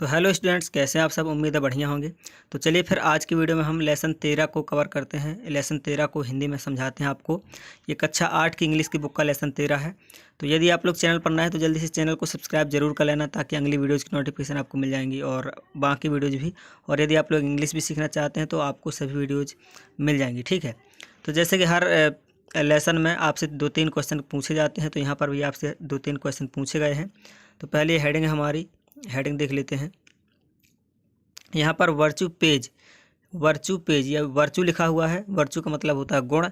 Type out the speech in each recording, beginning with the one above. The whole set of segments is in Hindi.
तो हेलो स्टूडेंट्स, कैसे हैं आप सब। उम्मीद है बढ़िया होंगे। तो चलिए फिर आज की वीडियो में हम लेसन 13 को कवर करते हैं। लेसन 13 को हिंदी में समझाते हैं आपको। ये कक्षा 8 की इंग्लिश की बुक का लेसन 13 है। तो यदि आप लोग चैनल पर नए हैं तो जल्दी से चैनल को सब्सक्राइब जरूर कर लेना, ताकि अगली वीडियोज़ की नोटिफिकेशन आपको मिल जाएंगी और बाकी वीडियोज़ भी। और यदि आप लोग इंग्लिश भी सीखना चाहते हैं तो आपको सभी वीडियोज़ मिल जाएंगी, ठीक है। तो जैसे कि हर लेसन में आपसे 2-3 क्वेश्चन पूछे जाते हैं, तो यहाँ पर भी आपसे 2-3 क्वेश्चन पूछे गए हैं। तो पहले हेडिंग है हमारी, हेडिंग देख लेते हैं। यहाँ पर वर्चू पेज या वर्चू लिखा हुआ है। वर्चू का मतलब होता है गुण,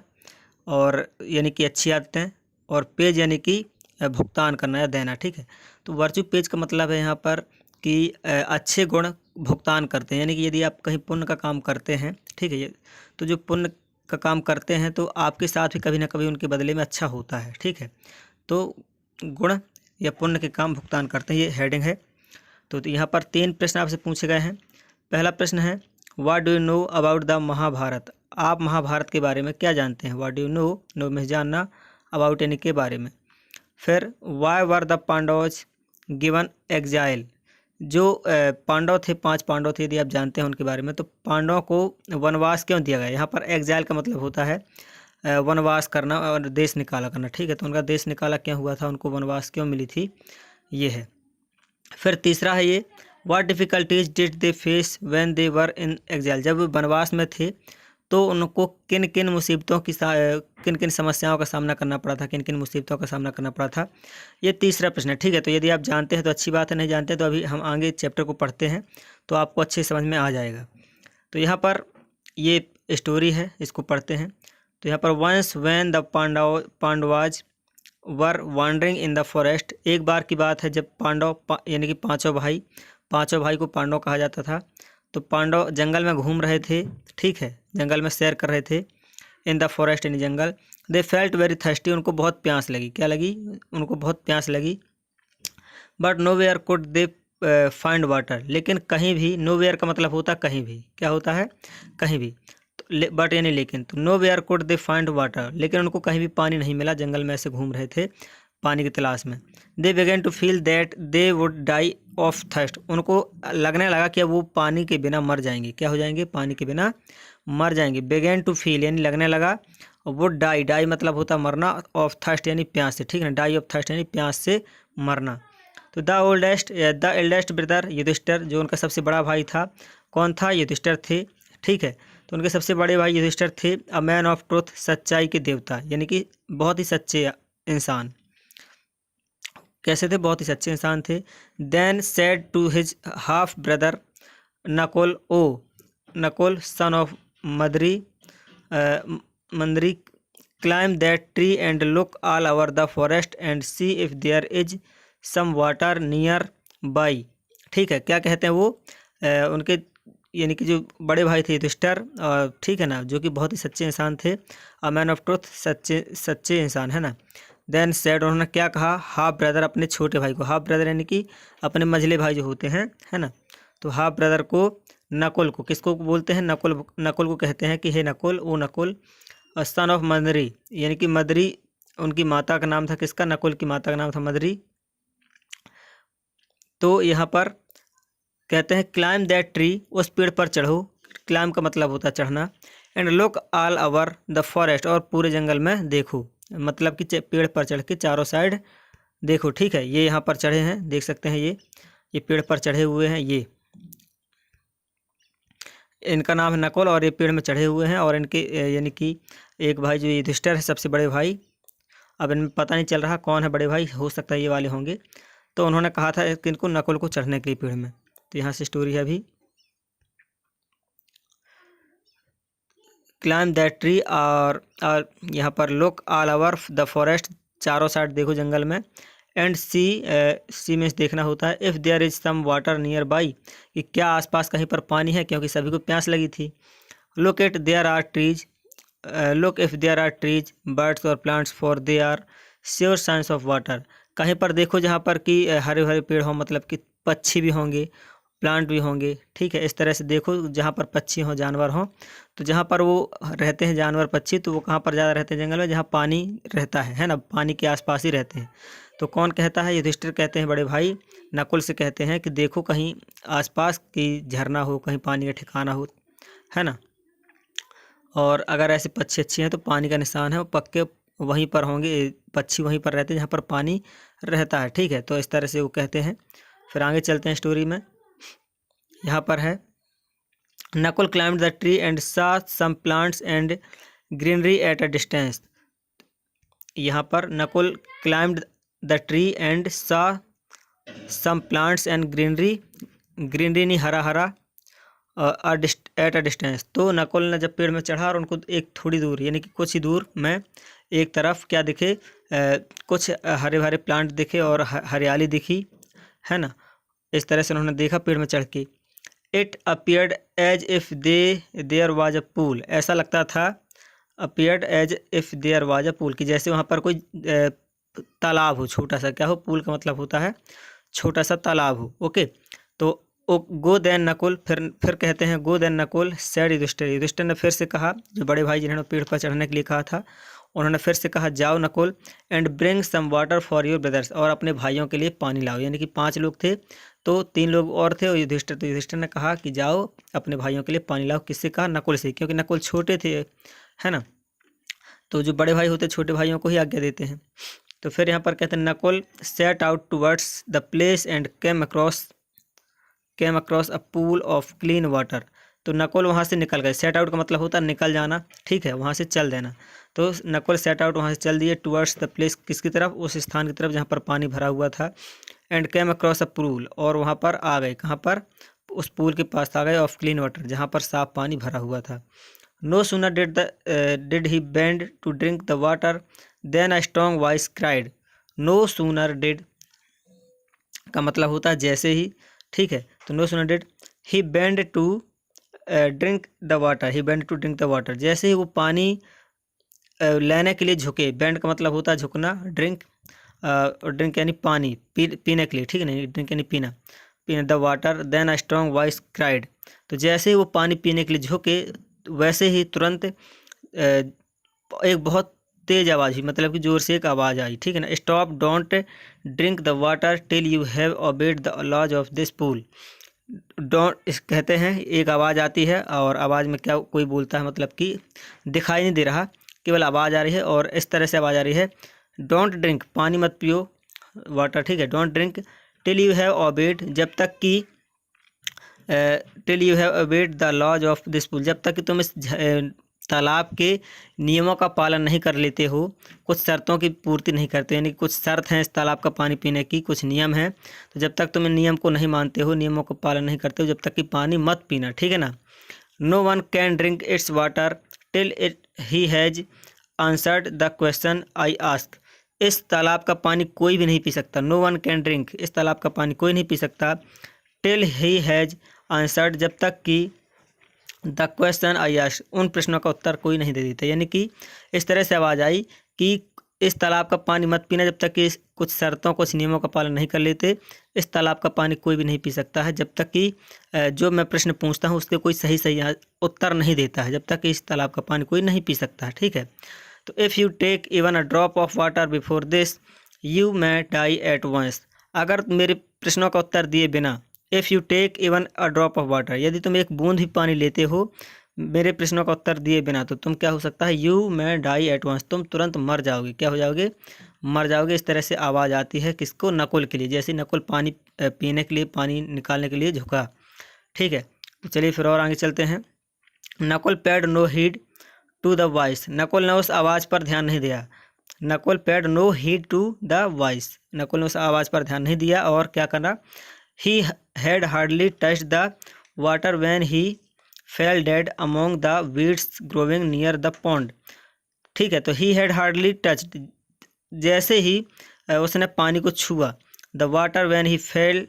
और यानी कि अच्छी आदतें, और पेज यानी कि भुगतान करना या देना, ठीक है। तो वर्चू पेज का मतलब है यहाँ पर कि अच्छे गुण भुगतान करते हैं, यानी कि यदि आप कहीं पुण्य का काम करते हैं, ठीक है, तो जो पुण्य का काम करते हैं तो आपके साथ भी कभी ना कभी उनके बदले में अच्छा होता है, ठीक है। तो गुण या पुण्य के काम भुगतान करते हैं, ये हेडिंग है। तो यहाँ पर 3 प्रश्न आपसे पूछे गए हैं। पहला प्रश्न है, what do you know about the Mahabharat. आप महाभारत के बारे में क्या जानते हैं। व्हाट डू यू नो में जानना, अबाउट यानी के बारे में। फिर why were the Pandavas given exile. जो पांडव थे, 5 पांडव थे, यदि आप जानते हैं उनके बारे में, तो पांडवों को वनवास क्यों दिया गया। यहाँ पर एग्जाइल का मतलब होता है वनवास करना और देश निकाला करना, ठीक है। तो उनका देश निकाला क्यों हुआ था, उनको वनवास क्यों मिली थी, ये है। फिर तीसरा है ये, what difficulties did they face when they were in exile. जब वनवास में थे तो उनको किन किन मुसीबतों की किन किन समस्याओं का सामना करना पड़ा था, किन किन मुसीबतों का सामना करना पड़ा था, ये तीसरा प्रश्न है, ठीक है। तो यदि आप जानते हैं तो अच्छी बात है, नहीं जानते तो अभी हम आगे चैप्टर को पढ़ते हैं तो आपको अच्छे समझ में आ जाएगा। तो यहाँ पर ये स्टोरी है, इसको पढ़ते हैं। तो यहाँ पर once when the Pandavas were wandering in the forest. एक बार की बात है जब पांडव यानी कि पांचों भाई को पांडव कहा जाता था। तो पांडव जंगल में घूम रहे थे, ठीक है, जंगल में सैर कर रहे थे। इन द फॉरेस्ट यानी जंगल। They felt very thirsty. उनको बहुत प्यास लगी। क्या लगी, उनको बहुत प्यास लगी। But nowhere could they find water. लेकिन कहीं भी, नो वेयर का मतलब होता है कहीं भी, क्या होता है, कहीं भी। बट यानी लेकिन, तो nowhere could they find water. लेकिन उनको कहीं भी पानी नहीं मिला, जंगल में ऐसे घूम रहे थे पानी की तलाश में। They began to feel that they would die of thirst. उनको लगने लगा कि अब वो पानी के बिना मर जाएंगे। क्या हो जाएंगे, पानी के बिना मर जाएंगे। बिगेन टू फील यानी लगने लगा, वुड डाई मतलब होता मरना, ऑफ थर्स्ट यानी प्यास से, ठीक है ना। डाई ऑफ थर्स्ट यानी प्यास से मरना। तो द एल्डेस्ट ब्रदर युधिष्ठिर, जो उनका सबसे बड़ा भाई था, कौन था, युधिष्ठिर थे, ठीक है। तो उनके सबसे बड़े भाई युधिष्ठिर थे। अ मैन ऑफ ट्रुथ, सच्चाई के देवता, यानी कि बहुत ही सच्चे इंसान। कैसे थे, बहुत ही सच्चे इंसान थे। Then said to his half brother Nakul, Nakul son of Mandri, climb that tree and look all over the forest and see if there is some water nearby, ठीक है। क्या कहते हैं वो, उनके यानी कि जो बड़े भाई थे युधिष्ठिर, ठीक है ना, जो कि बहुत ही सच्चे इंसान थे। अ मैन ऑफ ट्रुथ, सच्चे इंसान, है ना। देन सेड, उन्होंने क्या कहा, हाफ ब्रदर, अपने छोटे भाई को, हाफ ब्रदर यानी कि अपने मझले भाई जो होते हैं, है ना। तो हाफ ब्रदर को, नकुल को, किसको बोलते हैं, नकुल को कहते हैं कि हे नकुल, वो नकुल। सन ऑफ मदरी, यानी कि मदरी उनकी माता का नाम था, किसका, नकुल की माता का नाम था मदरी। तो यहाँ पर कहते हैं क्लाइम दैट ट्री, उस पेड़ पर चढ़ो। क्लाइम का मतलब होता है चढ़ना। And look all over the forest, और पूरे जंगल में देखो, मतलब कि पेड़ पर चढ़ के चारों साइड देखो, ठीक है। ये यहाँ पर चढ़े हैं, देख सकते हैं, ये पेड़ पर चढ़े हुए हैं, ये इनका नाम है नकुल, और ये पेड़ में चढ़े हुए हैं। और इनके यानी कि एक भाई जो युधिष्ठिर है, सबसे बड़े भाई, अब इनमें पता नहीं चल रहा कौन है बड़े भाई, हो सकता है ये वाले होंगे। तो उन्होंने कहा था कि इनको, नकुल को चढ़ने के लिए पेड़ में। तो यहाँ से स्टोरी है अभी। क्लाइम दैट ट्री, और यहाँ पर look all over the forest, चारों साइड देखो जंगल में। एंड सी में देखना होता है। If there is some water nearby, कि क्या आसपास कहीं पर पानी है, क्योंकि सभी को प्यास लगी थी। Look if there are trees birds और plants, for they are sure signs of water. कहीं पर देखो जहाँ पर कि हरे भरे पेड़ हों, मतलब कि पक्षी भी होंगे, प्लांट भी होंगे, ठीक है। इस तरह से देखो जहाँ पर पक्षी हों, जानवर हों। तो जहाँ पर वो रहते हैं जानवर पक्षी, तो वो कहाँ पर ज़्यादा रहते हैं, जंगल में, जहाँ पानी रहता है ना, पानी के आसपास ही रहते हैं। तो कौन कहता है? युधिष्ठिर कहते हैं बड़े भाई नकुल से कहते हैं कि देखो कहीं आसपास की झरना हो, कहीं पानी का ठिकाना हो, है ना, और अगर ऐसे पक्षी अच्छी हैं तो पानी का निशान है, वो पक्के वहीं पर होंगे, पक्षी वहीं पर रहते हैं जहाँ पर पानी रहता है। ठीक है, तो इस तरह से वो कहते हैं। फिर आगे चलते हैं स्टोरी में। यहाँ पर है Nakul climbed the tree and saw some plants and greenery at a distance। यहाँ पर Nakul climbed the tree and saw some plants and greenery, greenery नहीं हरा हरा, एट अ डिस्टेंस। तो नकुल ने जब पेड़ में चढ़ा और उनको एक थोड़ी दूर यानी कि कुछ ही दूर में एक तरफ क्या दिखे, कुछ हरे भरे प्लांट दिखे और हरियाली दिखी, है ना। इस तरह से उन्होंने देखा पेड़ में चढ़ के। It appeared as if there was a pool, ऐसा लगता था, appeared as if there was a pool, कि जैसे वहाँ पर कोई तालाब हो, छोटा सा। क्या हो? पूल का मतलब होता है छोटा सा तालाब हो। ओके, तो गो देन नकुल, फिर कहते हैं go then Nakul said Yudhishthir. Yudhishthir ने फिर से कहा, जो बड़े भाई जिन्होंने पेड़ पर चढ़ने के लिए कहा था, उन्होंने फिर से कहा जाओ Nakul, and bring some water for your brothers, और अपने भाइयों के लिए पानी लाओ। यानी कि 5 लोग थे तो 3 लोग और थे और युधिष्ठिर। तो युधिष्ठिर ने कहा कि जाओ अपने भाइयों के लिए पानी लाओ। किससे कहा? नकुल से, क्योंकि नकुल छोटे थे, है ना। तो जो बड़े भाई होते छोटे भाइयों को ही आज्ञा देते हैं। तो फिर यहाँ पर कहते हैं Nakul set out towards the place and came across a pool of clean water. तो नकुल वहाँ से निकल गए। सेट आउट का मतलब होता है निकल जाना, ठीक है, वहाँ से चल देना। तो नकुल सेट आउट, वहाँ से चल दिए, टूवर्ड्स द प्लेस, किसकी तरफ? उस स्थान की तरफ जहाँ पर पानी भरा हुआ था। And came across a pool, और वहाँ पर आ गए, कहाँ पर? उस पूल के पास आ गए, ऑफ क्लीन वाटर, जहाँ पर साफ पानी भरा हुआ था। No sooner did he bend to drink the water than a strong voice cried. No sooner did का मतलब होता है जैसे ही, ठीक है। तो no sooner did he bend to drink the water, he bend to drink the water, जैसे ही वो पानी लेने के लिए झुके। बेंड का मतलब होता है झुकना, ड्रिंक, ड्रिंक यानी पानी, पीने के लिए, ठीक है, नहीं, ड्रिंक यानी पीना, the water than a strong voice cried. तो जैसे ही वो पानी पीने के लिए झुके, वैसे ही तुरंत एक बहुत तेज आवाज़ हुई, मतलब कि ज़ोर से एक आवाज़ आई, ठीक है ना। Stop, don't drink the water till you have obeyed the laws of this pool. Don't कहते हैं, एक आवाज़ आती है और आवाज़ में क्या कोई बोलता है, मतलब कि दिखाई नहीं दे रहा, केवल आवाज़ आ रही है, और इस तरह से आवाज़ आ रही है, डोंट ड्रिंक, पानी मत पियो, वाटर, ठीक है, don't drink till you have obeyed, जब तक कि till you have obeyed the laws of this pool, जब तक कि तुम इस तालाब के नियमों का पालन नहीं कर लेते हो, कुछ शर्तों की पूर्ति नहीं करते, यानी कुछ शर्त हैं इस तालाब का पानी पीने की, कुछ नियम हैं। तो जब तक तुम इन नियम को नहीं मानते हो, नियमों का पालन नहीं करते हो, जब तक कि पानी मत पीना, ठीक है ना। No one can drink its water till it he has answered the question I ask. इस तालाब का पानी कोई भी नहीं पी सकता। नो वन कैन ड्रिंक, इस तालाब का पानी कोई नहीं पी सकता। टिल ही हैज़ आंसर्ड, जब तक कि द क्वेश्चन आई आस्क, उन प्रश्नों का उत्तर कोई नहीं दे देता। यानी कि इस तरह से आवाज़ आई कि इस तालाब का पानी मत पीना जब तक कि कुछ शर्तों, कुछ नियमों का पालन नहीं कर लेते। इस तालाब का पानी कोई भी नहीं पी सकता है जब तक कि जो मैं प्रश्न पूछता हूँ उसके कोई सही उत्तर नहीं देता है, जब तक कि इस तालाब का पानी कोई नहीं पी सकता है, ठीक है। तो if you take even a drop of water before this you may die at once. अगर मेरे प्रश्नों का उत्तर दिए बिना, if you take even a drop of water, यदि तुम एक बूंद भी पानी लेते हो मेरे प्रश्नों का उत्तर दिए बिना, तो तुम क्या हो सकता है, you may die at once, तुम तुरंत मर जाओगे। क्या हो जाओगे? मर जाओगे। इस तरह से आवाज़ आती है किसको? नकुल के लिए। जैसे नकुल पानी पीने के लिए, पानी निकालने के लिए झुका, ठीक है। तो चलिए फिर और आगे चलते हैं। Nakul paid no heed to the voice, Nakul ने उस आवाज़ पर ध्यान नहीं दिया। Nakul paid no heed to the voice, Nakul ने उस आवाज़ पर ध्यान नहीं दिया, और क्या करना, he had hardly touched the water when he fail dead among the weeds growing near the pond, ठीक है। तो ही हैड हार्डली टच्ड, जैसे ही उसने पानी को छुआ, the water when he fail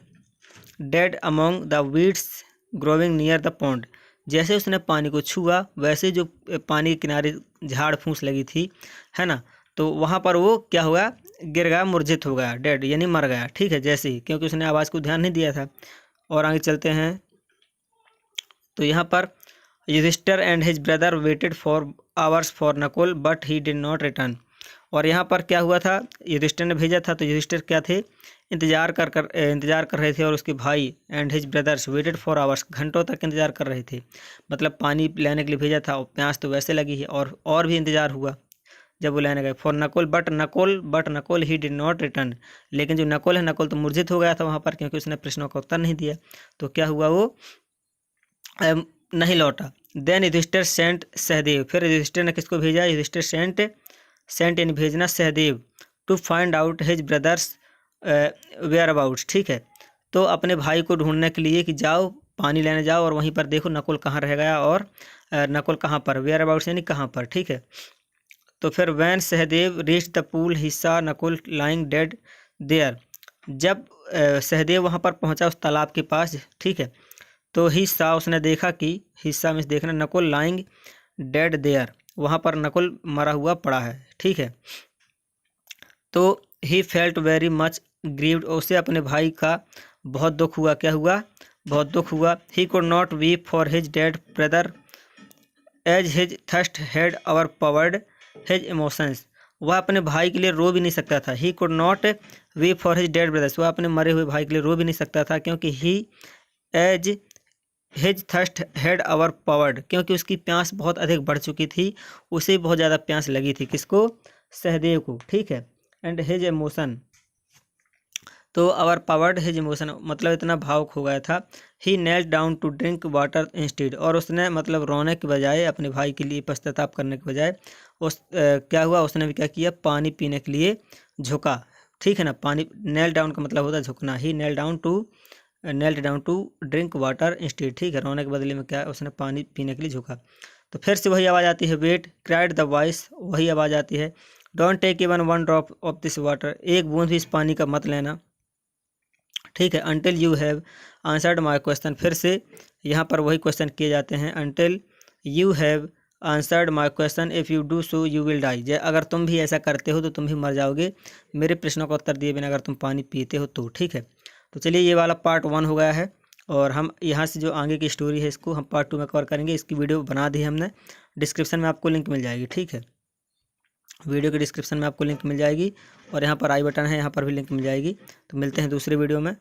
dead among the weeds growing near the pond, जैसे उसने पानी को छुआ वैसे जो पानी के किनारे झाड़ फूस लगी थी, है ना, तो वहाँ पर वो क्या हुआ, गिर गया, मूर्छित हो गया, डेड यानी मर गया, ठीक है, जैसे ही, क्योंकि उसने आवाज़ को ध्यान नहीं दिया था। और आगे चलते हैं। तो यहाँ पर Yudhishthir and his brother waited for hours for Nakul but he did not return. और यहाँ पर क्या हुआ था, युधिष्ठिर ने भेजा था, तो युधिष्ठिर क्या थे, इंतजार कर रहे थे, और उसके भाई and his brothers weighted for hours, घंटों तक इंतजार कर रहे थे। मतलब पानी लेने के लिए भेजा था और प्यास तो वैसे लगी है, और भी इंतजार हुआ जब वो लेने गए। For Nakul but Nakul he did not return, लेकिन जो नकुल है, नकुल तो मूर्छित हो गया था वहाँ पर, क्योंकि उसने प्रश्नों का उत्तर नहीं दिया। तो क्या हुआ, वो नहीं लौटा। देन युधिष्ठिर सेंट सहदेव, फिर युधिष्ठिर ने किसको भेजा, युधिष्ठिर सेंट यानी भेजना, Sahadev to find out his brothers whereabouts. ठीक है, तो अपने भाई को ढूंढने के लिए कि जाओ पानी लेने जाओ और वहीं पर देखो नकुल कहाँ रह गया, और नकुल कहाँ पर, वेयर अबाउट्स यानी कहाँ पर। ठीक है, तो फिर when Sahadev reach the pool he saw Nakul lying dead there, जब सहदेव वहाँ पर पहुँचा उस तालाब के पास, ठीक है, तो हिस्सा उसने देखा कि, हिस्सा में देखना, नकुल लाइंग डेड देयर, वहाँ पर नकुल मरा हुआ पड़ा है। ठीक है, तो he felt very much grieved, उसे अपने भाई का बहुत दुख हुआ। क्या हुआ, बहुत दुख हुआ। He could not weep for his dead brother as his thirst had overpowered his emotions, वह अपने भाई के लिए रो भी नहीं सकता था। ही could not weep for his dead brothers, वह अपने मरे हुए भाई के लिए रो भी नहीं सकता था, क्योंकि he as his thirst had overpowered, क्योंकि उसकी प्यास बहुत अधिक बढ़ चुकी थी, उसे बहुत ज़्यादा प्यास लगी थी, किसको, सहदेव को। ठीक है, एंड हिज इमोशन, तो अवर पावर्ड हिज इमोशन, मतलब इतना भावुक हो गया था। He kneeled down to drink water instead, और उसने मतलब रोने के बजाय, अपने भाई के लिए पश्चाताप करने के बजाय, क्या हुआ, उसने भी क्या किया, पानी पीने के लिए झुका। ठीक है ना, पानी, नेल डाउन का मतलब होता है झुकना। He kneeled down to drink water instead. ठीक है, रोने के बदले में क्या, उसने पानी पीने के लिए झुका। तो फिर से वही आवाज़ आती है, वेट क्राइड द वॉइस, वही आवाज़ आती है, don't take even one drop of this water, एक बूंद भी इस पानी का मत लेना। ठीक है, until you have answered my question, फिर से यहाँ पर वही क्वेश्चन किए जाते हैं, until you have answered my question, if you do so you will die, अगर तुम भी ऐसा करते हो तो तुम भी मर जाओगे, मेरे प्रश्नों का उत्तर दिए बिना अगर तुम पानी पीते हो तो। ठीक है, तो चलिए ये वाला पार्ट 1 हो गया है, और हम यहाँ से जो आगे की स्टोरी है इसको हम पार्ट 2 में कवर करेंगे। इसकी वीडियो बना दी है हमने, डिस्क्रिप्शन में आपको लिंक मिल जाएगी। ठीक है, वीडियो के डिस्क्रिप्शन में आपको लिंक मिल जाएगी, और यहाँ पर आई बटन है, यहाँ पर भी लिंक मिल जाएगी। तो मिलते हैं दूसरे वीडियो में।